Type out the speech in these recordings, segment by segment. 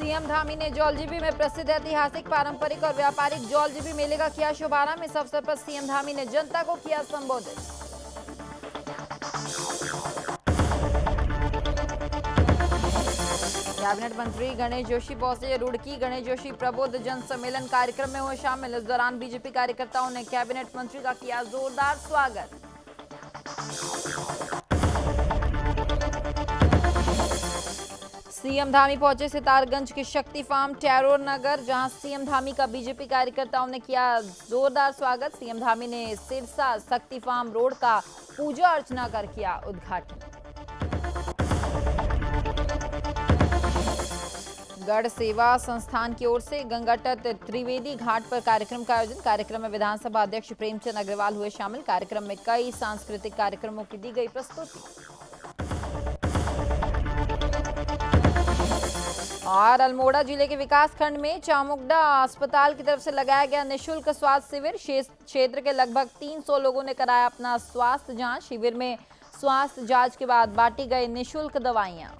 CM Dhami ने जौलजीबी में प्रसिद्ध ऐतिहासिक पारंपरिक और व्यापारिक जौलजीबी मेले का किया शुभारंभ। इस अवसर पर सीएम धामी ने जनता को किया संबोधित। कैबिनेट मंत्री गणेश जोशी पहुंचे रुड़की। गणेश जोशी प्रबुद्ध जन सम्मेलन कार्यक्रम में हुए शामिल। इस दौरान बीजेपी कार्यकर्ताओं ने कैबिनेट मंत्री का किया जोरदार स्वागत। सीएम धामी पहुंचे सितारगंज के शक्ति फार्म टैरोर नगर, जहां सीएम धामी का बीजेपी कार्यकर्ताओं ने किया जोरदार स्वागत। सीएम धामी ने सिरसा शक्ति फार्म रोड का पूजा अर्चना कर किया उद्घाटन। गढ़ सेवा संस्थान की ओर से गंगा तट त्रिवेदी घाट पर कार्यक्रम का आयोजन। कार्यक्रम में विधानसभा अध्यक्ष प्रेमचंद अग्रवाल हुए शामिल। कार्यक्रम में कई सांस्कृतिक कार्यक्रमों की दी गई प्रस्तुति। और अल्मोड़ा जिले के विकास खंड में चामुंडा अस्पताल की तरफ से लगाया गया निःशुल्क स्वास्थ्य शिविर। क्षेत्र के लगभग 300 लोगों ने कराया अपना स्वास्थ्य जांच। शिविर में स्वास्थ्य जांच के बाद बांटी गई निःशुल्क दवाइयां।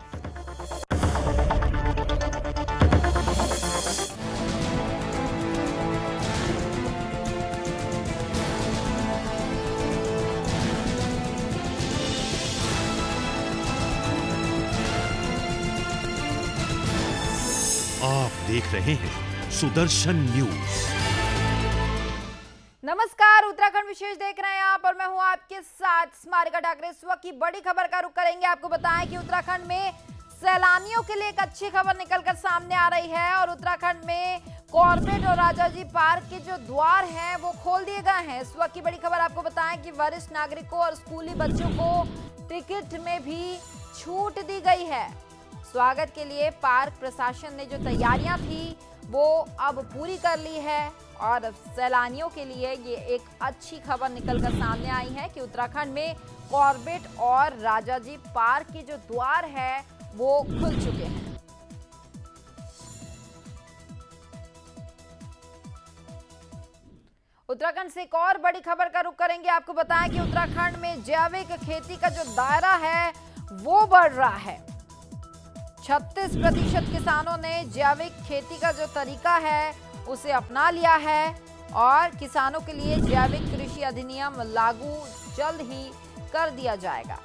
आप देख रहे हैं सुदर्शन न्यूज। नमस्कार, उत्तराखंड विशेष देख रहे हैं आप और मैं हूं आपके साथ स्मारिका ठाकरे। इस वक्त की बड़ी खबर का रुख करेंगे। आपको बताएं कि उत्तराखंड में सैलानियों के लिए एक अच्छी खबर निकलकर सामने आ रही है और उत्तराखंड में कॉर्बेट और राजाजी पार्क के जो द्वार हैं वो खोल दिए गए हैं। इस वक्त की बड़ी खबर आपको बताएं कि वरिष्ठ नागरिकों और स्कूली बच्चों को टिकट में भी छूट दी गई है। स्वागत के लिए पार्क प्रशासन ने जो तैयारियां थी वो अब पूरी कर ली है और सैलानियों के लिए ये एक अच्छी खबर निकलकर सामने आई है कि उत्तराखंड में कॉर्बेट और राजाजी पार्क के जो द्वार है वो खुल चुके हैं। उत्तराखंड से एक और बड़ी खबर का रुख करेंगे। आपको बताएं कि उत्तराखंड में जैविक खेती का जो दायरा है वो बढ़ रहा है। 36% किसानों ने जैविक खेती का जो तरीका है उसे अपना लिया है और किसानों के लिए जैविक कृषि अधिनियम लागू जल्द ही कर दिया जाएगा।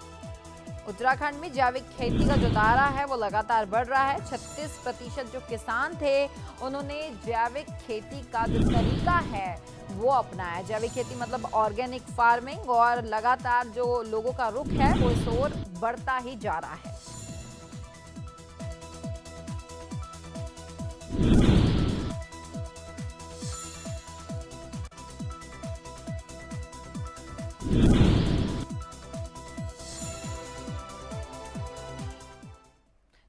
उत्तराखंड में जैविक खेती का जो दायरा है वो लगातार बढ़ रहा है। 36% जो किसान थे उन्होंने जैविक खेती का जो तरीका है वो अपनाया। जैविक खेती मतलब ऑर्गेनिक फार्मिंग और लगातार जो लोगों का रुख है वो इस ओर बढ़ता ही जा रहा है।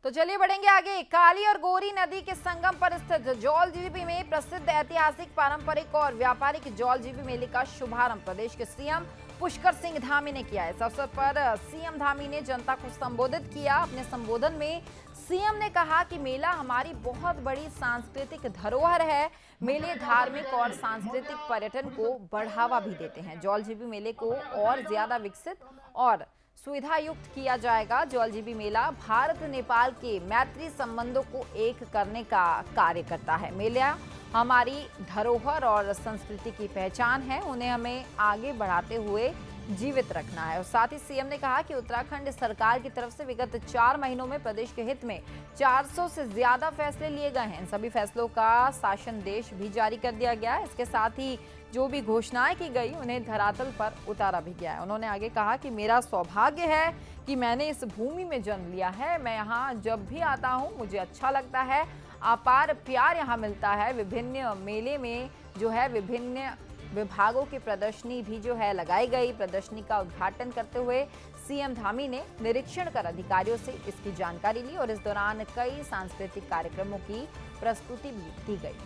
तो चलिए बढ़ेंगे आगे। काली और गोरी नदी के संगम पर स्थित जौलजीबी में प्रसिद्ध ऐतिहासिक पारंपरिक और व्यापारिक जौलजीबी मेले का शुभारंभ प्रदेश के सीएम पुष्कर सिंह धामी ने किया। इस अवसर पर सीएम धामी ने जनता को संबोधित किया। अपने संबोधन में सीएम ने कहा कि मेला हमारी बहुत बड़ी सांस्कृतिक धरोहर है। मेले धार्मिक और सांस्कृतिक पर्यटन को बढ़ावा भी देते हैं। जौलजीबी मेले को और ज्यादा विकसित और सुविधा युक्त किया जाएगा। जौलजीबी मेला भारत नेपाल के मैत्री संबंधों को एक करने का कार्य करता है। मेला हमारी धरोहर और संस्कृति की पहचान है, उन्हें हमें आगे बढ़ाते हुए जीवित रखना है। और साथ ही सीएम ने कहा कि उत्तराखंड सरकार की तरफ से विगत 4 महीनों में प्रदेश के हित में 400 से ज्यादा फैसले लिए गए हैं। इन सभी फैसलों का शासन देश भी जारी कर दिया गया है। इसके साथ ही जो भी घोषणाएं की गई उन्हें धरातल पर उतारा भी गया है। उन्होंने आगे कहा कि मेरा सौभाग्य है कि मैंने इस भूमि में जन्म लिया है। मैं यहाँ जब भी आता हूँ मुझे अच्छा लगता है, अपार प्यार यहाँ मिलता है। विभिन्न मेले में जो है विभिन्न विभागों की प्रदर्शनी भी जो है लगाई गई। प्रदर्शनी का उद्घाटन करते हुए सीएम धामी ने निरीक्षण कर अधिकारियों से इसकी जानकारी ली और इस दौरान कई सांस्कृतिक कार्यक्रमों की प्रस्तुति भी दी गई।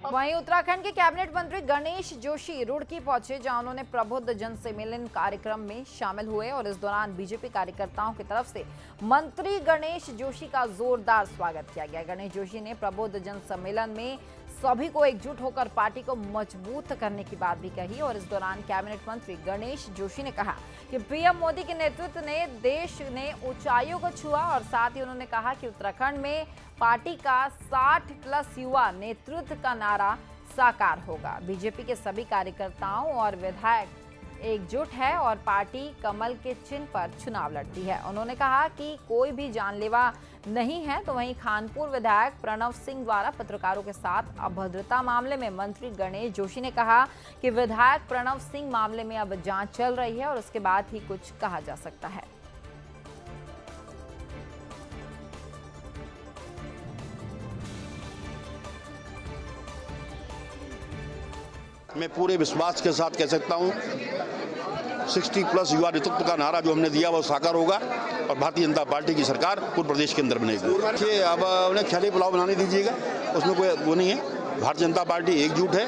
वहीं उत्तराखंड के कैबिनेट मंत्री गणेश जोशी रुड़की पहुंचे, जहां उन्होंने प्रबुद्ध जन सम्मेलन कार्यक्रम में शामिल हुए और इस दौरान बीजेपी कार्यकर्ताओं की तरफ से मंत्री गणेश जोशी का जोरदार स्वागत किया गया। गणेश जोशी ने प्रबुद्ध जन सम्मेलन में सभी को एकजुट होकर पार्टी को मजबूत करने की बात भी कही। और इस दौरान कैबिनेट मंत्री गणेश जोशी ने कहा कि पीएम मोदी के नेतृत्व ने देश ने ऊंचाइयों को छुआ और साथ ही उन्होंने कहा कि उत्तराखंड में पार्टी का 60+ युवा नेतृत्व का नारा साकार होगा। बीजेपी के सभी कार्यकर्ताओं और विधायक एकजुट है और पार्टी कमल के चिन्ह पर चुनाव लड़ती है। उन्होंने कहा कि कोई भी जानलेवा नहीं है। तो वहीं खानपुर विधायक प्रणव सिंह द्वारा पत्रकारों के साथ अभद्रता मामले में मंत्री गणेश जोशी ने कहा कि विधायक प्रणव सिंह मामले में अब जांच चल रही है और उसके बाद ही कुछ कहा जा सकता है। मैं पूरे विश्वास के साथ कह सकता हूं 60+ युवा नेतृत्व का नारा जो हमने दिया वो साकार होगा और भारतीय जनता पार्टी की सरकार पूरे प्रदेश के अंदर बनेगी। देखिए, अब उन्हें ख्याली पुलाव बनाने दीजिएगा, उसमें कोई वो नहीं है। भारतीय जनता पार्टी एकजुट है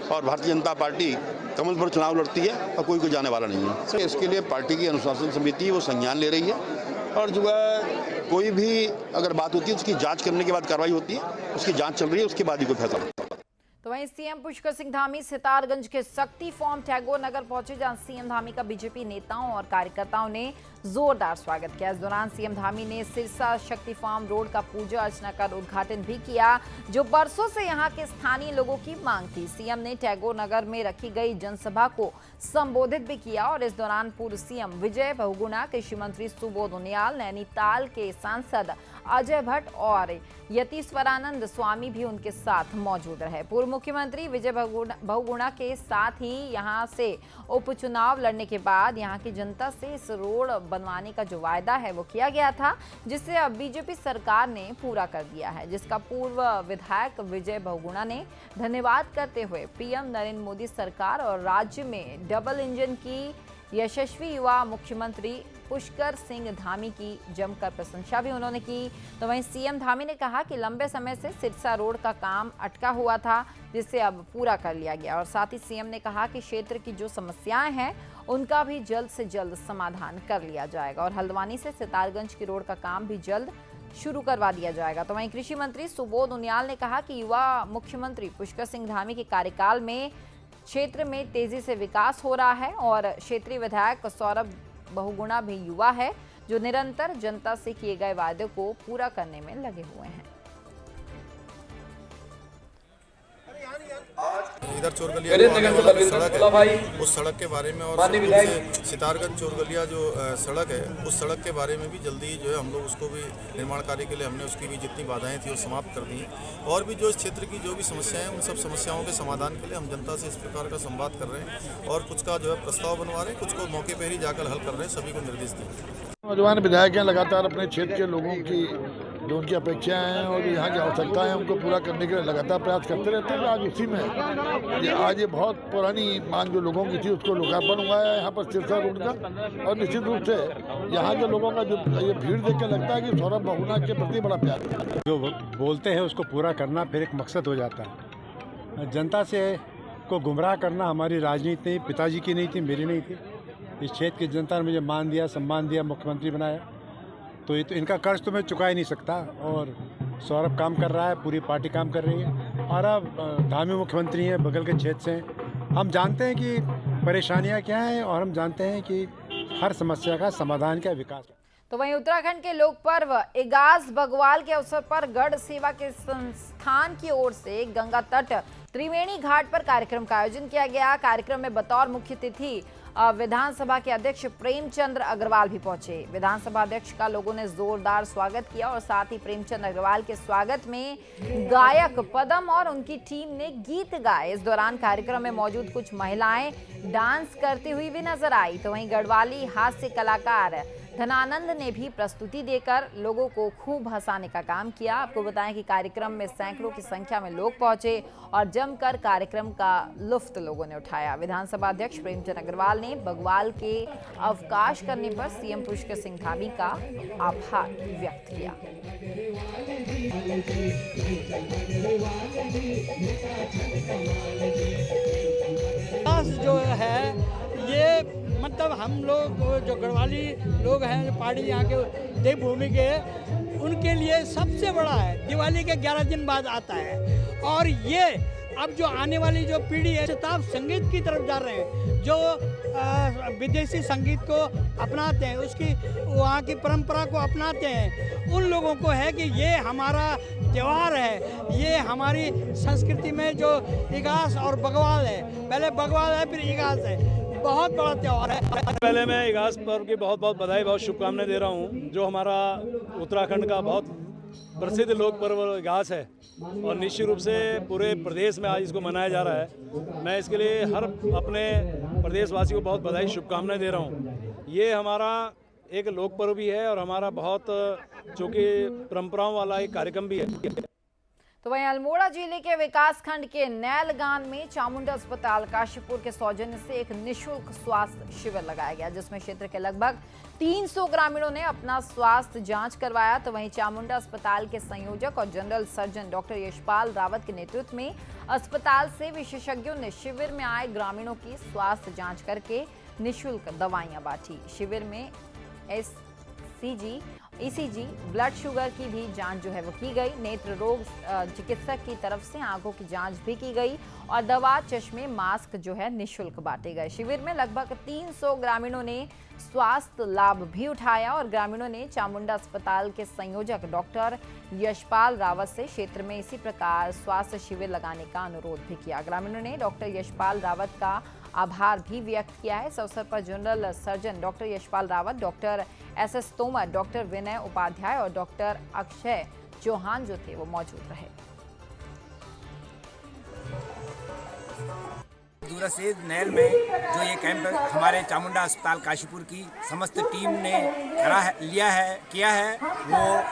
और भारतीय जनता पार्टी कमल पर चुनाव लड़ती है और कोई जाने वाला नहीं है। इसके लिए पार्टी की अनुशासन समिति वो संज्ञान ले रही है और जो है कोई भी अगर बात होती है उसकी जाँच करने के बाद कार्रवाई होती है, उसकी जाँच चल रही है, उसके बाद ही कोई फैसला। तो वहीं सीएम पुष्कर सिंह धामी सितारगंज के शक्ति फॉर्म टैगोर नगर पहुंचे, जहां सीएम धामी का बीजेपी नेताओं और कार्यकर्ताओं ने जोरदार स्वागत किया। इस दौरान सीएम धामी ने सिरसा शक्ति फार्म रोड का पूजा अर्चना कर उद्घाटन भी किया, जो बरसों से यहां के स्थानीय लोगों की मांग थी। सीएम ने टैगोर नगर में रखी गई जनसभा को संबोधित भी किया और इस दौरान पूर्व सीएम विजय बहुगुणा, कृषि मंत्री सुबोध उनियाल, नैनीताल के सांसद अजय भट्ट और यतीश्वरानंद स्वामी भी उनके साथ मौजूद रहे। पूर्व मुख्यमंत्री विजय बहुगुणा के साथ ही यहां से उपचुनाव लड़ने के बाद यहां की जनता से इस रोड बनवाने का जो वायदा है वो किया गया था, जिसे अब बीजेपी सरकार ने पूरा कर दिया है, जिसका पूर्व विधायक विजय बहुगुणा ने धन्यवाद करते हुए पीएम नरेंद्र मोदी सरकार और राज्य में डबल इंजन की यशस्वी युवा मुख्यमंत्री पुष्कर सिंह धामी की जमकर प्रशंसा भी उन्होंने की। तो वहीं सीएम धामी ने कहा कि लंबे समय से सिरसा रोड का काम अटका हुआ था, जिसे अब पूरा कर लिया गया और साथ ही सीएम ने कहा कि क्षेत्र की जो समस्याएं हैं उनका भी जल्द से जल्द समाधान कर लिया जाएगा और हल्द्वानी से सितारगंज की रोड का काम भी जल्द शुरू करवा दिया जाएगा। तो वहीं कृषि मंत्री सुबोध उनियाल ने कहा कि युवा मुख्यमंत्री पुष्कर सिंह धामी के कार्यकाल में क्षेत्र में तेजी से विकास हो रहा है और क्षेत्रीय विधायक सौरभ बहुगुणा भी युवा है, जो निरंतर जनता से किए गए वादे को पूरा करने में लगे हुए हैं। इधर चोरगलिया सड़क है, उस सड़क के बारे में और सितारगंज चोरगलिया जो सड़क है उस सड़क के बारे में भी जल्दी जो है हम लोग उसको भी निर्माण कार्य के लिए हमने उसकी भी जितनी बाधाएं थी वो समाप्त कर दी हैं और भी जो इस क्षेत्र की जो भी समस्याएं हैं उन सब समस्याओं के समाधान के लिए हम जनता से इस प्रकार का संवाद कर रहे हैं और कुछ का जो है प्रस्ताव बनवा रहे हैं, कुछ को मौके पर ही जाकर हल कर रहे हैं, सभी को निर्देश दिए। नौजवान विधायक हैं, लगातार अपने क्षेत्र के लोगों की जो उनकी अपेक्षाएं हैं और यहाँ की आवश्यकताएं हैं उनको पूरा करने के लिए लगातार प्रयास करते रहते हैं। आज उसी में आज ये बहुत पुरानी मांग जो लोगों की थी उसको लोकार्पण हुआ है यहाँ पर सिरसा रोड का और निश्चित रूप से यहाँ के लोगों का जो ये भीड़ देख कर लगता है कि सौरभ बहुगुणा के प्रति बड़ा प्यार है। जो बोलते हैं उसको पूरा करना फिर एक मकसद हो जाता है। जनता से को गुमराह करना हमारी राजनीति नहीं, पिताजी की नहीं थी, मेरी नहीं थी। इस क्षेत्र की जनता ने मुझे मान दिया, सम्मान दिया, मुख्यमंत्री बनाया, तो ये तो इनका कर्ज तो मैं चुका ही नहीं सकता। और सौरभ काम कर रहा है, पूरी पार्टी काम कर रही है और अब धामी मुख्यमंत्री हैं, बगल के क्षेत्र से हैं। हम जानते हैं कि परेशानियां क्या हैं और हम जानते हैं कि हर समस्या का समाधान क्या विकास है। तो वहीं उत्तराखंड के लोक पर्व इगास बग्वाल के अवसर पर गढ़ सेवा के संस्थान की ओर से गंगा तट त्रिवेणी घाट पर कार्यक्रम का आयोजन किया गया। कार्यक्रम में बतौर मुख्य अतिथि विधानसभा के अध्यक्ष प्रेमचंद्र अग्रवाल भी पहुंचे। विधानसभा अध्यक्ष का लोगों ने जोरदार स्वागत किया और साथ ही प्रेमचंद्र अग्रवाल के स्वागत में गायक पदम और उनकी टीम ने गीत गाए। इस दौरान कार्यक्रम में मौजूद कुछ महिलाएं डांस करती हुई भी नजर आई। तो वहीं गढ़वाली हास्य कलाकार धनानंद ने भी प्रस्तुति देकर लोगों को खूब हंसाने का काम किया। आपको बताएं कि कार्यक्रम में सैकड़ों की संख्या में लोग पहुंचे और जमकर कार्यक्रम का लुफ्त लोगों ने उठाया। विधानसभा अध्यक्ष प्रेमचंद्र अग्रवाल ने बग्वाल के अवकाश करने पर सीएम पुष्कर सिंह धामी का आभार व्यक्त किया। जो है ये मतलब हम लोग जो गढ़वाली लोग हैं, जो पहाड़ी यहाँ के देवभूमि के, उनके लिए सबसे बड़ा है। दिवाली के 11 दिन बाद आता है और ये अब जो आने वाली जो पीढ़ी है शताब्द संगीत की तरफ जा रहे हैं, जो विदेशी संगीत को अपनाते हैं, उसकी वहाँ की परंपरा को अपनाते हैं, उन लोगों को है कि ये हमारा त्यौहार है, ये हमारी संस्कृति में जो इगास और बगवाल है, पहले बगवाल है फिर इगास है, बहुत बड़ा त्यौहार है। पहले मैं इगास पर्व की बहुत बहुत बधाई, बहुत शुभकामनाएं दे रहा हूँ। जो हमारा उत्तराखंड का बहुत प्रसिद्ध लोक पर्व इगास है और निश्चित रूप से पूरे प्रदेश में आज इसको मनाया जा रहा है। मैं इसके लिए हर अपने प्रदेशवासी को बहुत बधाई शुभकामनाएं दे रहा हूँ। ये हमारा एक लोक पर्व भी है और हमारा बहुत चूँकि परंपराओं वाला एक कार्यक्रम भी है। तो वहीं अल्मोड़ा जिले के विकासखंड के नैलगान में चामुंडा अस्पताल काशीपुर के सौजन्य से एक निशुल्क स्वास्थ्य शिविर लगाया गया, जिसमें क्षेत्र के लगभग 300 ग्रामीणों ने अपना स्वास्थ्य जांच करवाया। तो वहीं चामुंडा अस्पताल के संयोजक और general surgeon doctor Yashpal Rawat के नेतृत्व में अस्पताल से विशेषज्ञों ने शिविर में आए ग्रामीणों की स्वास्थ्य जाँच करके निःशुल्क दवाइयाँ बांटी। शिविर में ECG, ब्लड शुगर की भी जांच जो है वो की गई। नेत्र रोग चिकित्सक की तरफ से आंखों की जांच भी की गई और दवा, चश्मे, मास्क जो है निःशुल्क बांटे गए। शिविर में लगभग 300 ग्रामीणों ने स्वास्थ्य लाभ भी उठाया और ग्रामीणों ने चामुंडा अस्पताल के संयोजक डॉक्टर यशपाल रावत से क्षेत्र में इसी प्रकार स्वास्थ्य शिविर लगाने का अनुरोध भी किया। ग्रामीणों ने डॉक्टर यशपाल रावत का आभार भी व्यक्त किया है। इस अवसर पर general surgeon doctor Yashpal Rawat, doctor SS Tomar, doctor Vinay Upadhyay और डॉक्टर अक्षय चौहान जो थे वो मौजूद रहे। दूरस्थ नैल में जो ये कैंप हमारे चामुंडा अस्पताल काशीपुर की समस्त टीम ने किया है वो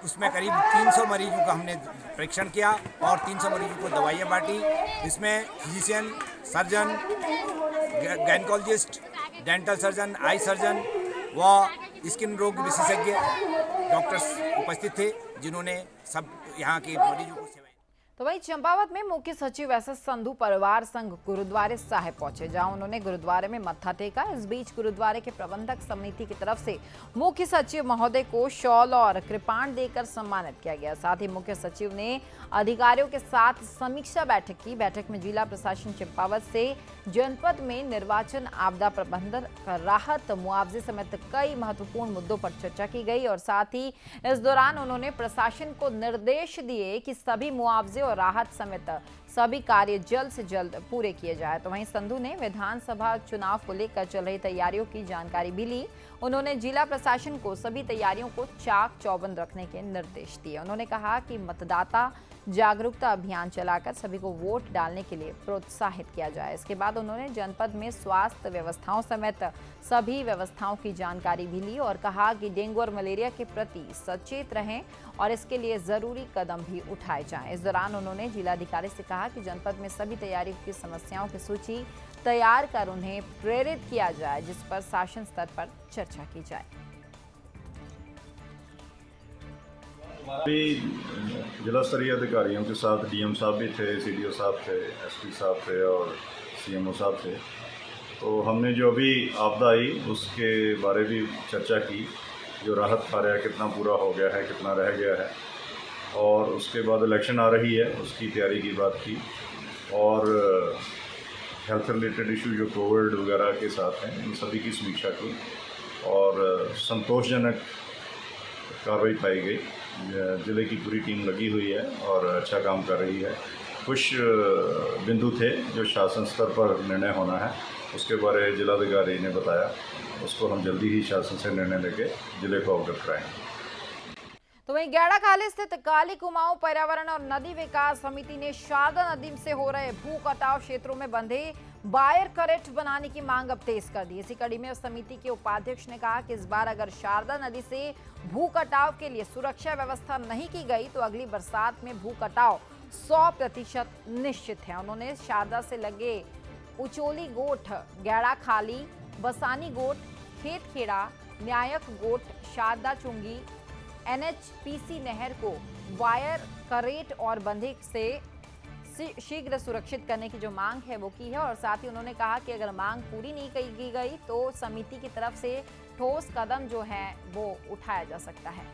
उसमें करीब 300 मरीजों का हमने परीक्षण किया और 300 मरीजों को दवाइयाँ बांटी। इसमें physician, surgeon, gynaecologist, dental surgeon, eye surgeon व स्किन रोग विशेषज्ञ डॉक्टर्स उपस्थित थे, जिन्होंने सब यहाँ के मरीजों को सेवाएं। तो वहीं चंपावत में मुख्य सचिव SS संधू परिवार संघ गुरुद्वारे साहिब पहुंचे, जहां उन्होंने गुरुद्वारे में मत्था टेका। इस बीच गुरुद्वारे के प्रबंधक समिति की तरफ से मुख्य सचिव महोदय को शॉल और कृपाण देकर सम्मानित किया गया। साथ ही मुख्य सचिव ने अधिकारियों के साथ समीक्षा बैठक की। बैठक में जिला प्रशासन चंपावत से जनपद में निर्वाचन, आपदा प्रबंधन, राहत, मुआवजे समेत कई महत्वपूर्ण मुद्दों पर चर्चा की गई और साथ ही इस दौरान उन्होंने प्रशासन को निर्देश दिए कि सभी मुआवजे और राहत समेत सभी कार्य जल्द से जल्द पूरे किए जाए। तो वहीं संधू ने विधानसभा चुनाव को लेकर चल रही तैयारियों की जानकारी भी ली। उन्होंने जिला प्रशासन को सभी तैयारियों को चाक चौबंद रखने के निर्देश दिए। उन्होंने कहा कि मतदाता जागरूकता अभियान चलाकर सभी को वोट डालने के लिए प्रोत्साहित किया जाए। इसके बाद उन्होंने जनपद में स्वास्थ्य व्यवस्थाओं समेत सभी व्यवस्थाओं की जानकारी भी ली और कहा कि डेंगू और मलेरिया के प्रति सचेत रहें और इसके लिए जरूरी कदम भी उठाए जाएं। इस दौरान उन्होंने जिलाधिकारी से कहा कि जनपद में सभी तैयारी की समस्याओं की सूची तैयार कर उन्हें प्रेरित किया जाए, जिस पर शासन स्तर पर चर्चा की जाए। अभी जिला स्तरीय अधिकारियों के साथ DM साहब भी थे, CDO साहब थे, SP साहब थे और CMO साहब थे। तो हमने जो अभी आपदा आई उसके बारे भी चर्चा की, जो राहत कार्य कितना पूरा हो गया है, कितना रह गया है, और उसके बाद इलेक्शन आ रही है उसकी तैयारी की बात की और हेल्थ रिलेटेड इशू जो कोविड वगैरह के साथ हैं इन सभी की समीक्षा की और संतोषजनक कार्रवाई पाई गई। जिले की पूरी टीम लगी हुई है और अच्छा काम कर रही है। कुछ बिंदु थे जो शासन स्तर पर निर्णय होना है, उसके बारे जिलाधिकारी ने बताया, उसको हम जल्दी ही शासन से निर्णय लेके जिले को अवगत कराएंगे। तो वहीं गैड़ाखाली स्थित काली कुमाऊं पर्यावरण और नदी विकास समिति ने शारदा नदी से हो रहे भू कटाव क्षेत्रों में बंधे वायर करेट बनाने की मांग अब तेज कर दी। इसी कड़ी में समिति के उपाध्यक्ष ने कहा कि इस बार अगर शारदा नदी से भू कटाव के लिए सुरक्षा व्यवस्था नहीं की गई तो अगली बरसात में भू कटाव 100% निश्चित है। उन्होंने शारदा से लगे उचोली गोठ, गैड़ाखाली, बसानी गोठ, खेतखेड़ा, न्यायक गोठ, शारदा चुंगी, NHPC नहर को वायर करेट और बंधे से शीघ्र सुरक्षित करने की जो मांग है वो की है और साथ ही उन्होंने कहा कि अगर मांग पूरी नहीं की गई तो समिति की तरफ से ठोस कदम जो है वो उठाया जा सकता है।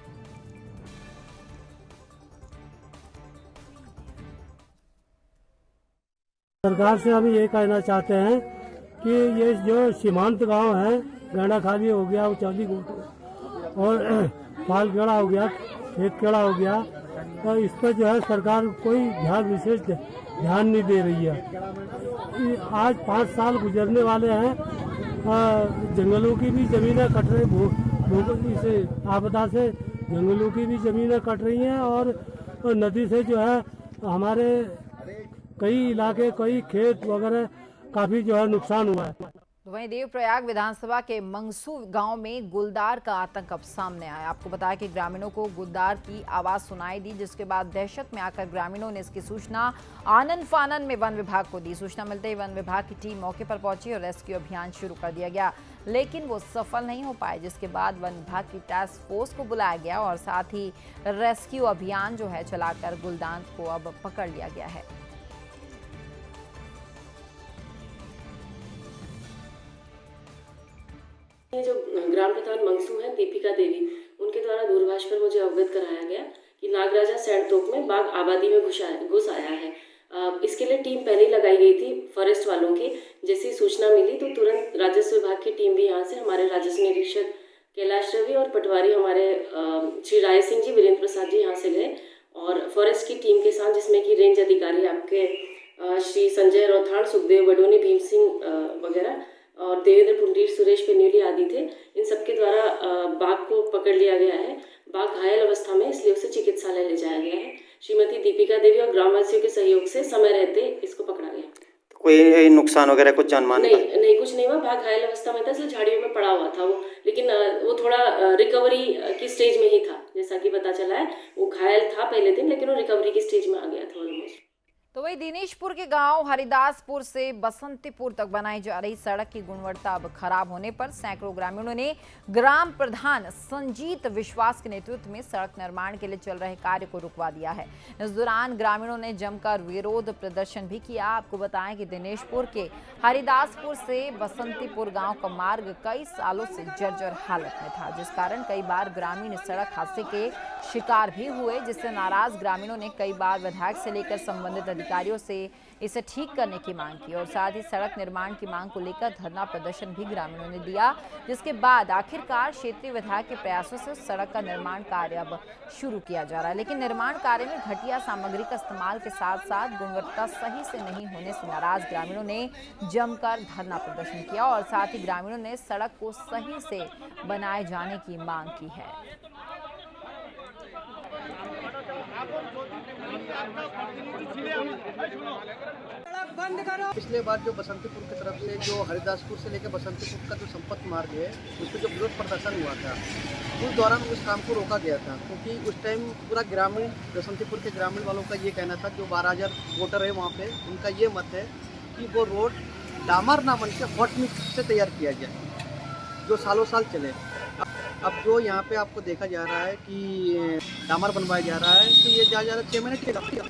सरकार से हम ये कहना चाहते हैं कि ये जो सीमांत गांव है, गंडा खाली हो गया, उचाली गोट और पालखेड़ा हो गया, खेतखेड़ा हो गया, तो इस पर जो है सरकार कोई विशेष ध्यान नहीं दे रही है। आज 5 साल गुजरने वाले हैं, जंगलों की भी ज़मीनें कट रही, इस आपदा से जंगलों की भी ज़मीनें कट रही हैं और नदी से जो है हमारे कई इलाके, कई खेत वगैरह काफ़ी जो है नुकसान हुआ है। वहीं देवप्रयाग विधानसभा के मंगसू गांव में गुलदार का आतंक अब सामने आया। आपको बताया कि ग्रामीणों को गुलदार की आवाज सुनाई दी, जिसके बाद दहशत में आकर ग्रामीणों ने इसकी सूचना आनन फानन में वन विभाग को दी। सूचना मिलते ही वन विभाग की टीम मौके पर पहुंची और रेस्क्यू अभियान शुरू कर दिया गया, लेकिन वो सफल नहीं हो पाए, जिसके बाद वन विभाग की टास्क फोर्स को बुलाया गया और साथ ही रेस्क्यू अभियान जो है चलाकर गुलदार को अब पकड़ लिया गया है। ये जो ग्राम प्रधान मंगसू हैं, दीपिका देवी, उनके द्वारा दूरभाष पर मुझे अवगत कराया गया कि नागराजा सैंडतोप में बाघ आबादी में घुस आया है। इसके लिए टीम पहले ही लगाई गई थी फॉरेस्ट वालों की। जैसी सूचना मिली तो तुरंत राजस्व विभाग की टीम भी यहाँ से, हमारे राजस्व निरीक्षक कैलाश रवि और पटवारी हमारे श्री राय सिंह जी, वीरेंद्र प्रसाद जी यहाँ से गए और फॉरेस्ट की टीम के साथ, जिसमें कि रेंज अधिकारी आपके श्री संजय रौथाड़, सुखदेव बडोनी, भीम सिंह वगैरह और देवेंद्र पुंडीर, सुरेश पेन्यूली आदि थे, इन सबके द्वारा बाघ को पकड़ लिया गया है। बाघ घायल अवस्था में, इसलिए उसे चिकित्सालय ले जाया गया है। श्रीमती दीपिका देवी और ग्रामवासियों के सहयोग से समय रहते इसको पकड़ा गया। कोई नुकसान वगैरह, कुछ जानमान? नहीं, कुछ नहीं हुआ। बाघ घायल अवस्था में था, इसलिए झाड़ियों में पड़ा हुआ था वो, लेकिन वो थोड़ा रिकवरी की स्टेज में ही था। जैसा कि पता चला है वो घायल था पहले दिन, लेकिन वो रिकवरी की स्टेज में आ गया था ऑलमोस्ट। तो वही दिनेशपुर के गांव हरिदासपुर से बसंतीपुर तक बनाई जा रही सड़क की गुणवत्ता अब खराब होने पर सैकड़ों ग्रामीणों ने ग्राम प्रधान संजीत विश्वास के नेतृत्व में सड़क निर्माण के लिए चल रहे कार्य को रुकवा दिया है। इस दौरान ग्रामीणों ने जमकर विरोध प्रदर्शन भी किया। आपको बताएं कि दिनेशपुर के हरिदासपुर से बसंतीपुर गाँव का मार्ग कई सालों से जर्जर हालत में था, जिस कारण कई बार ग्रामीण सड़क हादसे के शिकार भी हुए, जिससे नाराज ग्रामीणों ने कई बार विधायक से लेकर संबंधित अधिकारियों से इसे ठीक करने की मांग की और साथ ही सड़क निर्माण की मांग को लेकर धरना प्रदर्शन भी ग्रामीणों ने दिया, जिसके बाद आखिरकार क्षेत्रीय विधायक के प्रयासों से उस सड़क का निर्माण कार्य अब शुरू किया जा रहा है। लेकिन निर्माण कार्य में घटिया सामग्री का इस्तेमाल के साथ साथ गुणवत्ता सही से नहीं होने से नाराज ग्रामीणों ने जमकर धरना प्रदर्शन किया और साथ ही ग्रामीणों ने सड़क को सही से बनाए जाने की मांग की है। पिछले बार जो बसंतीपुर की तरफ से जो हरिदासपुर से लेकर बसंतीपुर का जो संपर्क मार्ग है, उस पर जो विरोध प्रदर्शन हुआ था, उस दौरान उस काम को रोका गया था, क्योंकि उस टाइम पूरा ग्रामीण, बसंतीपुर के ग्रामीण वालों का ये कहना था, जो 12,000 वोटर है वहाँ पे, उनका ये मत है कि वो रोड डामर ना बन के हॉट मिक्स से तैयार किया जाए, जो सालों साल चले। अब जो यहाँ पे आपको देखा जा रहा है कि डामर बनवाया जा रहा है, तो ये ज़्यादा 6 महीने चलेगा।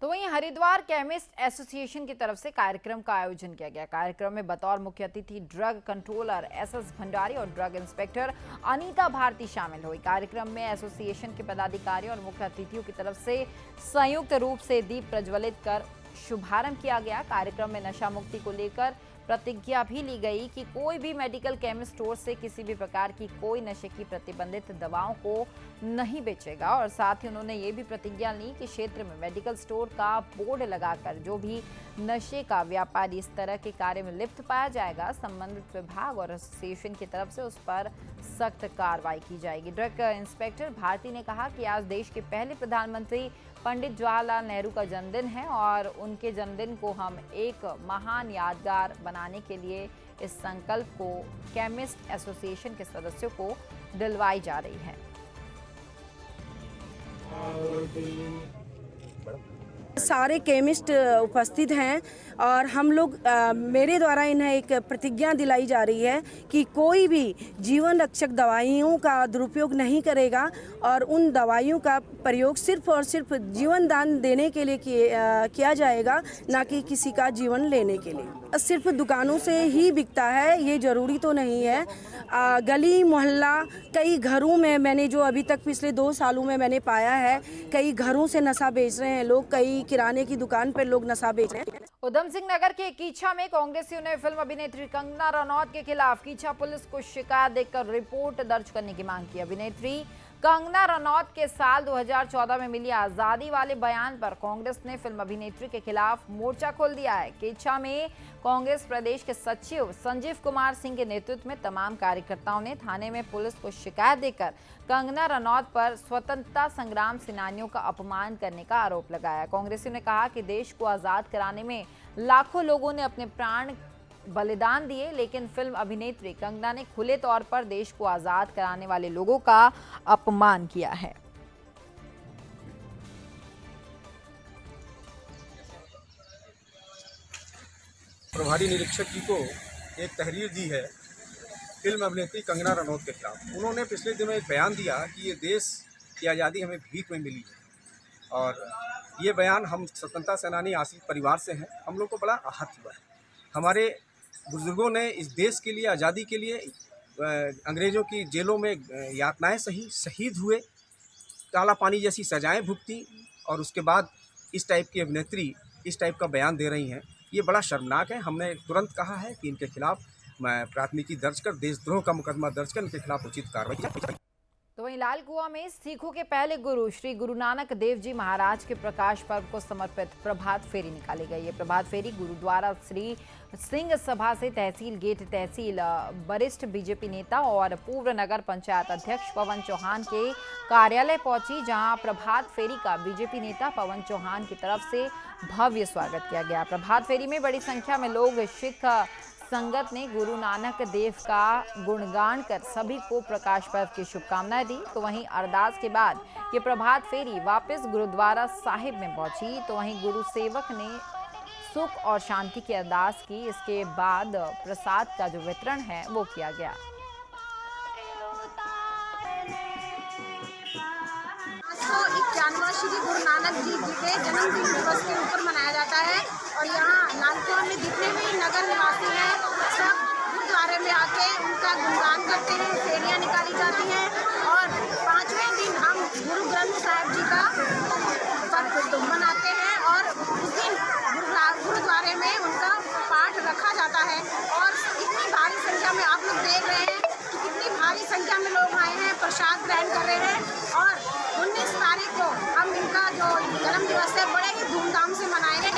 तो वहीं हरिद्वार केमिस्ट एसोसिएशन की तरफ से कार्यक्रम का आयोजन किया गया। कार्यक्रम में बतौर मुख्य अतिथि ड्रग कंट्रोलर एसएस भंडारी और ड्रग इंस्पेक्टर अनीता भारती शामिल हुई। कार्यक्रम में एसोसिएशन के पदाधिकारी और मुख्य अतिथियों की तरफ से संयुक्त रूप से दीप प्रज्वलित कर शुभारंभ किया गया। कार्यक्रम में नशा मुक्ति को लेकर प्रतिज्ञा भी ली गई कि कोई भी मेडिकल केमिस्ट स्टोर से किसी भी प्रकार की कोई नशे की प्रतिबंधित दवाओं को नहीं बेचेगा और साथ ही उन्होंने ये भी प्रतिज्ञा ली कि क्षेत्र में मेडिकल स्टोर का बोर्ड लगाकर जो भी नशे का व्यापारी इस तरह के कार्य में लिप्त पाया जाएगा, संबंधित विभाग और एसोसिएशन की तरफ से उस पर सख्त कार्रवाई की जाएगी। ड्रग इंस्पेक्टर भारती ने कहा कि आज देश के पहले प्रधानमंत्री पंडित जवाहरलाल नेहरू का जन्मदिन है और उनके जन्मदिन को हम एक महान यादगार बनाने के लिए इस संकल्प को केमिस्ट एसोसिएशन के सदस्यों को दिलवाई जा रही है। सारे केमिस्ट उपस्थित हैं और हम लोग मेरे द्वारा इन्हें एक प्रतिज्ञा दिलाई जा रही है कि कोई भी जीवन रक्षक दवाइयों का दुरुपयोग नहीं करेगा और उन दवाइयों का प्रयोग सिर्फ और सिर्फ जीवन दान देने के लिए किया जाएगा, ना कि किसी का जीवन लेने के लिए। सिर्फ दुकानों से ही बिकता है ये ज़रूरी तो नहीं है। गली मोहल्ला कई घरों में मैंने जो अभी तक पिछले 2 सालों में मैंने पाया है, कई घरों से नशा बेच रहे हैं लोग, कई किराने की दुकान पर लोग नशा बेच रहे हैं। उधम सिंह नगर के कीछा में कांग्रेसियों ने फिल्म अभिनेत्री कंगना रनौत के खिलाफ कीछा पुलिस को शिकायत देकर रिपोर्ट दर्ज करने की मांग की। अभिनेत्री कंगना रनौत के साल 2014 में मिली आजादी वाले बयान पर कांग्रेस ने फिल्म अभिनेत्री के खिलाफ मोर्चा खोल दिया है। कीछा में कांग्रेस प्रदेश के सचिव संजीव कुमार सिंह के नेतृत्व में तमाम कार्यकर्ताओं ने थाने में पुलिस को शिकायत देकर कंगना रनौत पर स्वतंत्रता संग्राम सेनानियों का अपमान करने का आरोप लगाया। कांग्रेसियों ने कहा कि देश को आजाद कराने में लाखों लोगों ने अपने प्राण बलिदान दिए, लेकिन फिल्म अभिनेत्री कंगना ने खुले तौर पर देश को आजाद कराने वाले लोगों का अपमान किया है। प्रभारी निरीक्षक जी को एक तहरीर दी है फिल्म अभिनेत्री कंगना रनौत के खिलाफ। उन्होंने पिछले दिनों एक बयान दिया कि ये देश की आज़ादी हमें भीख में मिली है, और ये बयान हम स्वतंत्रता सेनानी आश्रित परिवार से हैं, हम लोग को बड़ा आहत हुआ है। हमारे बुजुर्गों ने इस देश के लिए, आज़ादी के लिए अंग्रेज़ों की जेलों में यातनाएं सही, शहीद हुए, काला पानी जैसी सजाएं भुगती, और उसके बाद इस टाइप की अभिनेत्री इस टाइप का बयान दे रही हैं। ये बड़ा शर्मनाक है। हमने तुरंत कहा है कि इनके खिलाफ प्राथमिकी दर्ज कर, देशद्रोह का मुकदमा दर्ज कर इनके खिलाफ उचित कार्रवाई की। तो वहीं लाल कुआं में सिखों के पहले गुरु श्री गुरु नानक देव जी महाराज के प्रकाश पर्व को समर्पित प्रभात फेरी निकाली गई है। प्रभात फेरी गुरुद्वारा श्री सिंह सभा से तहसील गेट तहसील वरिष्ठ बीजेपी नेता और पूर्व नगर पंचायत अध्यक्ष पवन चौहान के कार्यालय पहुंची, जहां प्रभात फेरी का बीजेपी नेता पवन चौहान की तरफ से भव्य स्वागत किया गया। प्रभात फेरी में बड़ी संख्या में लोग सिख संगत ने गुरु नानक देव का गुणगान कर सभी को प्रकाश पर्व की शुभकामनाएं दी। तो वहीं अरदास के बाद ये प्रभात फेरी वापस गुरुद्वारा साहिब में पहुंची। तो वहीं गुरु सेवक ने सुख और शांति की अरदास की। इसके बाद प्रसाद का जो वितरण है वो किया गया। 591वां श्री गुरु नानक जी के जन्मदिन दिवस के ऊपर मनाया जाता है, और यहाँ लालकुआं में जितने भी नगर निवासी हैं सब गुरुद्वारे में आके उनका गुणगान करते हैं, फेरियाँ निकाली जाती हैं, और 5वें दिन हम गुरु ग्रंथ साहिब जी का पर्व मनाते हैं, और उस दिन गुरुद्वारे में उनका पाठ रखा जाता है। और इतनी भारी संख्या में आप लोग देख रहे हैं कि कितनी भारी संख्या में लोग आए हैं, प्रसाद ग्रहण कर रहे हैं, और 19 तारीख को हम इनका जो जन्म दिवस है बड़े ही धूमधाम से मनाएंगे।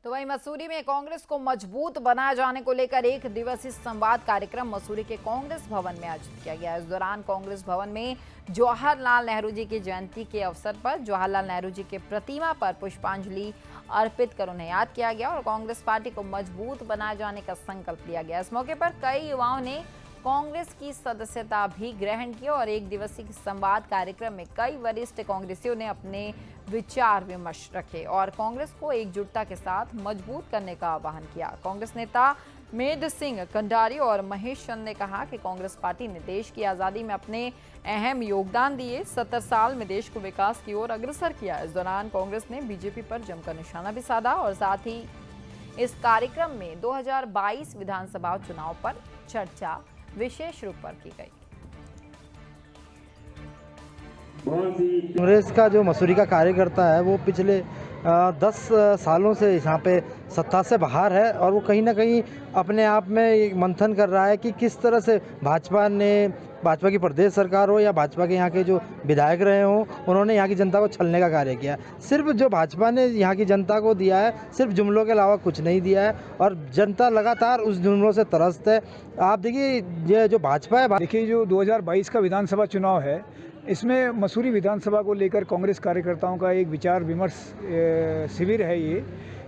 तो वहीं मसूरी में कांग्रेस को मजबूत बनाए जाने को लेकर एक दिवसीय संवाद कार्यक्रम मसूरी के कांग्रेस भवन में आयोजित किया गया। इस दौरान कांग्रेस भवन में जवाहरलाल नेहरू जी की जयंती के अवसर पर जवाहरलाल नेहरू जी के प्रतिमा पर पुष्पांजलि अर्पित कर उन्हें याद किया गया और कांग्रेस पार्टी को मजबूत बनाए जाने का संकल्प लिया गया। इस मौके पर कई युवाओं ने कांग्रेस की सदस्यता भी ग्रहण की और एक दिवसीय संवाद कार्यक्रम में कई वरिष्ठ कांग्रेसियों ने अपने विचार विमर्श रखे और कांग्रेस को एकजुटता के साथ मजबूत करने का आह्वान किया। कांग्रेस नेता मेद सिंह कंडारी और महेश चंद ने कहा कि कांग्रेस पार्टी ने देश की आज़ादी में अपने अहम योगदान दिए, 70 साल में देश को विकास की ओर अग्रसर किया। इस दौरान कांग्रेस ने बीजेपी पर जमकर निशाना भी साधा और साथ ही इस कार्यक्रम में 2022 विधानसभा चुनाव पर चर्चा विशेष रूप पर की गई। कांग्रेस का जो मसूरी का कार्यकर्ता है वो पिछले 10 सालों से यहाँ पे सत्ता से बाहर है और वो कहीं ना कहीं अपने आप में मंथन कर रहा है कि किस तरह से भाजपा की प्रदेश सरकार हो या भाजपा के यहाँ के जो विधायक रहे हों, उन्होंने यहाँ की जनता को छलने का कार्य किया। सिर्फ जो भाजपा ने यहाँ की जनता को दिया है सिर्फ जुमलों के अलावा कुछ नहीं दिया है और जनता लगातार उस जुमलों से त्रस्त है। आप देखिए ये जो भाजपा है, देखिए जो 2022 का विधानसभा चुनाव है इसमें मसूरी विधानसभा को लेकर कांग्रेस कार्यकर्ताओं का एक विचार विमर्श शिविर है ये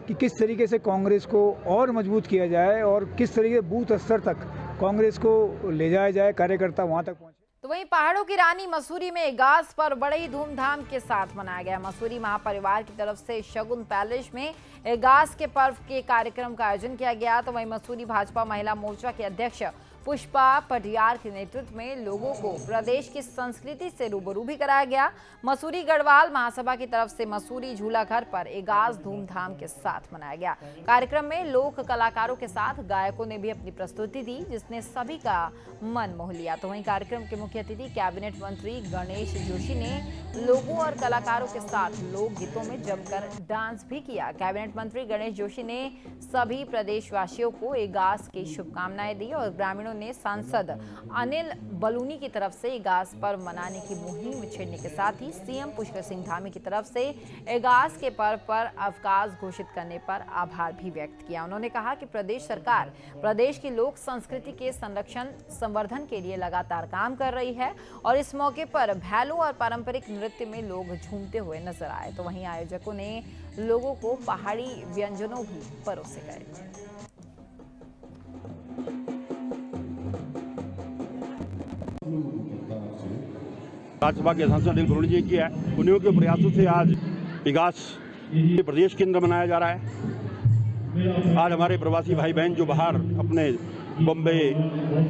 कि किस तरीके से कांग्रेस को और मजबूत किया जाए और किस तरीके बूथ स्तर तक कांग्रेस को ले जाया जाए, कार्यकर्ता वहां तक पहुंचे। तो वहीं पहाड़ों की रानी मसूरी में इगास पर बड़े ही धूमधाम के साथ मनाया गया। मसूरी महापरिवार की तरफ से शगुन पैलेस में इगास के पर्व के कार्यक्रम का आयोजन किया गया। तो वहीं मसूरी भाजपा महिला मोर्चा के अध्यक्ष पुष्पा पटियार के नेतृत्व में लोगों को प्रदेश की संस्कृति से रूबरू भी कराया गया। मसूरी गढ़वाल महासभा की तरफ से मसूरी झूला घर पर इगास धूमधाम के साथ मनाया गया। कार्यक्रम में लोक कलाकारों के साथ गायकों ने भी अपनी प्रस्तुति दी, जिसने सभी का मन मोह लिया। तो वहीं कार्यक्रम के मुख्य अतिथि कैबिनेट मंत्री गणेश जोशी ने लोगों और कलाकारों के साथ लोकगीतों में जमकर डांस भी किया। कैबिनेट मंत्री गणेश जोशी ने सभी प्रदेशवासियों को इगास की शुभकामनाएं दी और ग्रामीणों ने सांसद अनिल बलूनी की तरफ से इगास पर्व मनाने की मुहिम छेड़ने के साथ ही सीएम पुष्कर सिंह धामी की तरफ से इगास के पर्व पर अवकाश घोषित करने पर आभार भी व्यक्त किया। उन्होंने कहा कि प्रदेश सरकार प्रदेश की लोक संस्कृति के संरक्षण संवर्धन के लिए लगातार काम कर रही है और इस मौके पर भैलो और पारंपरिक नृत्य में लोग झूमते हुए नजर आए। तो वहीं आयोजकों ने लोगों को पहाड़ी व्यंजनों भी परोसे गए। राज्यसभा के सांसद अनिल बलूनी जी की है, उन्हीं के प्रयासों से आज इगास प्रदेश के अंदर मनाया जा रहा है। आज हमारे प्रवासी भाई बहन जो बाहर अपने बम्बई,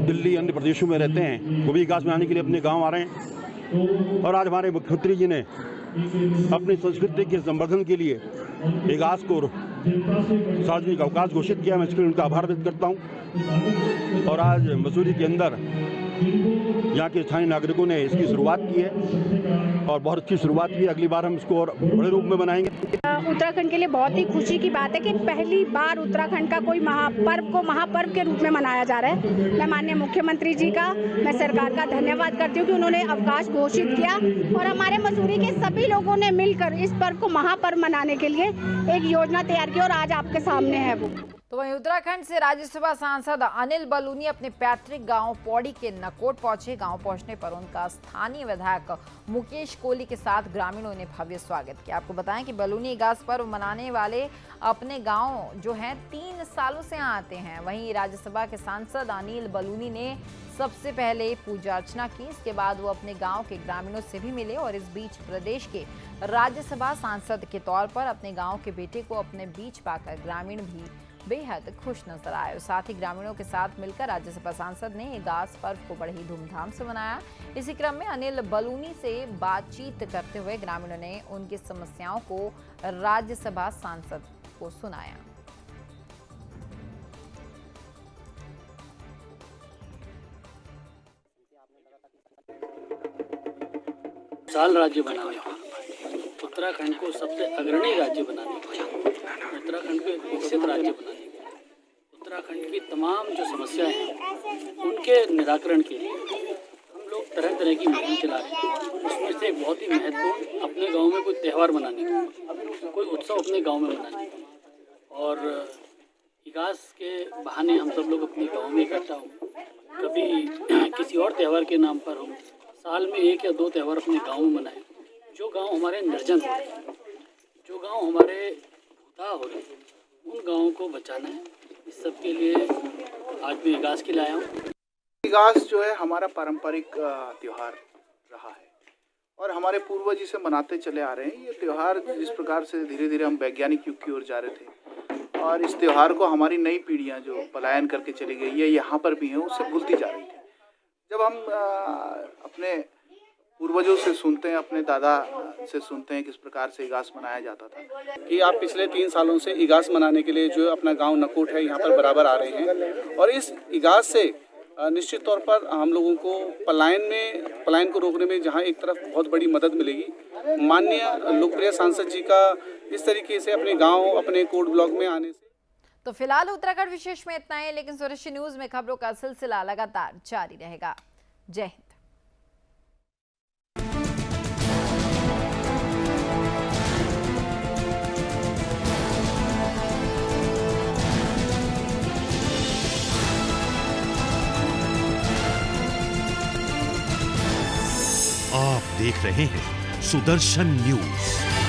दिल्ली, अन्य प्रदेशों में रहते हैं, वो भी इगास मनाने के लिए अपने गांव आ रहे हैं। और आज हमारे मुख्यमंत्री जी ने अपनी संस्कृति के संवर्धन के लिए इगास को सार्वजनिक अवकाश घोषित किया। मैं इसके लिए उनका आभार व्यक्त करता हूँ। और आज मसूरी के अंदर यहाँ के स्थानीय नागरिकों ने इसकी शुरुआत की है और बहुत अच्छी शुरुआत की है। अगली बार हम इसको और बड़े रूप में बनाएंगे। उत्तराखंड के लिए बहुत ही खुशी की बात है कि पहली बार उत्तराखंड का कोई महापर्व को महापर्व के रूप में मनाया जा रहा है। मैं माननीय मुख्यमंत्री जी का, मैं सरकार का धन्यवाद करती हूँ कि उन्होंने अवकाश घोषित किया और हमारे मसूरी के सभी लोगों ने मिलकर इस पर्व को महापर्व मनाने के लिए एक योजना तैयार की और आज आपके सामने है वो। तो वहीं उत्तराखंड से राज्यसभा सांसद अनिल बलूनी अपने पैतृक गांव पौड़ी के नकोट पहुंचे। गांव पहुंचने पर उनका स्थानीय विधायक मुकेश कोहली के साथ ग्रामीणों ने भव्य स्वागत किया। आपको बताएं कि बलूनी इगास पर्व मनाने वाले अपने गांव जो हैं 3 सालों से यहाँ आते हैं। वहीं राज्यसभा के सांसद अनिल बलूनी ने सबसे पहले पूजा अर्चना की, इसके बाद वो अपने गांव के ग्रामीणों से भी मिले और इस बीच प्रदेश के राज्यसभा सांसद के तौर पर अपने गाँव के बेटे को अपने बीच पाकर ग्रामीण भी बेहद खुश नजर आए। साथ ही ग्रामीणों के साथ मिलकर राज्यसभा सांसद ने इगास पर्व को बड़े ही धूमधाम से मनाया। इसी क्रम में अनिल बलूनी से बातचीत करते हुए ग्रामीणों ने उनकी समस्याओं को राज्यसभा सांसद को सुनाया। साल राज्य बनाने, उत्तराखंड को सबसे अग्रणी राज्य बनाने, उत्तराखंड को एक विकसित राज्य बनाने, उत्तराखंड की तमाम जो समस्याएं हैं उनके निराकरण के लिए हम लोग तरह तरह की मुहिम चला रहे हैं। उसमें से एक बहुत ही महत्वपूर्ण अपने गांव में कोई त्यौहार मनाने का, कोई उत्सव अपने गांव में मनाने का। और इगास के बहाने हम सब लोग अपने गांव में इकट्ठा हो, कभी किसी और त्यौहार के नाम पर हो, साल में 1 या 2 त्यौहार अपने गाँव में मनाएं। जो गांव हमारे निर्जन हो रहे हैं, जो गांव हमारे भूता हो रहे हैं, उन गाँवों को बचाना है। इस सब के लिए आज मैं इगास के लिए आया हूँ। इगास जो है हमारा पारंपरिक त्यौहार रहा है और हमारे पूर्वज इसे मनाते चले आ रहे हैं। ये त्यौहार जिस प्रकार से धीरे धीरे हम वैज्ञानिक युग की ओर जा रहे थे और इस त्यौहार को हमारी नई पीढ़ियाँ जो पलायन करके चली गई है, यहाँ पर भी हैं, उससे भूलती जा रही थी। जब हम अपने पूर्वजों से सुनते हैं, अपने दादा से सुनते हैं किस प्रकार से इगास मनाया जाता था कि आप पिछले 3 सालों से इगास मनाने के लिए जो अपना गांव नकोट है यहाँ पर बराबर आ रहे हैं और इस इगास से निश्चित तौर पर हम लोगों को पलायन को रोकने में जहाँ एक तरफ बहुत बड़ी मदद मिलेगी। माननीय लोकप्रिय सांसद जी का इस तरीके से अपने गाँव, अपने कोट ब्लॉक में आने से। तो फिलहाल उत्तराखंड विशेष में इतना ही, लेकिन सुरक्षित न्यूज में खबरों का सिलसिला लगातार जारी रहेगा। जय हिंद। आप देख रहे हैं सुदर्शन न्यूज।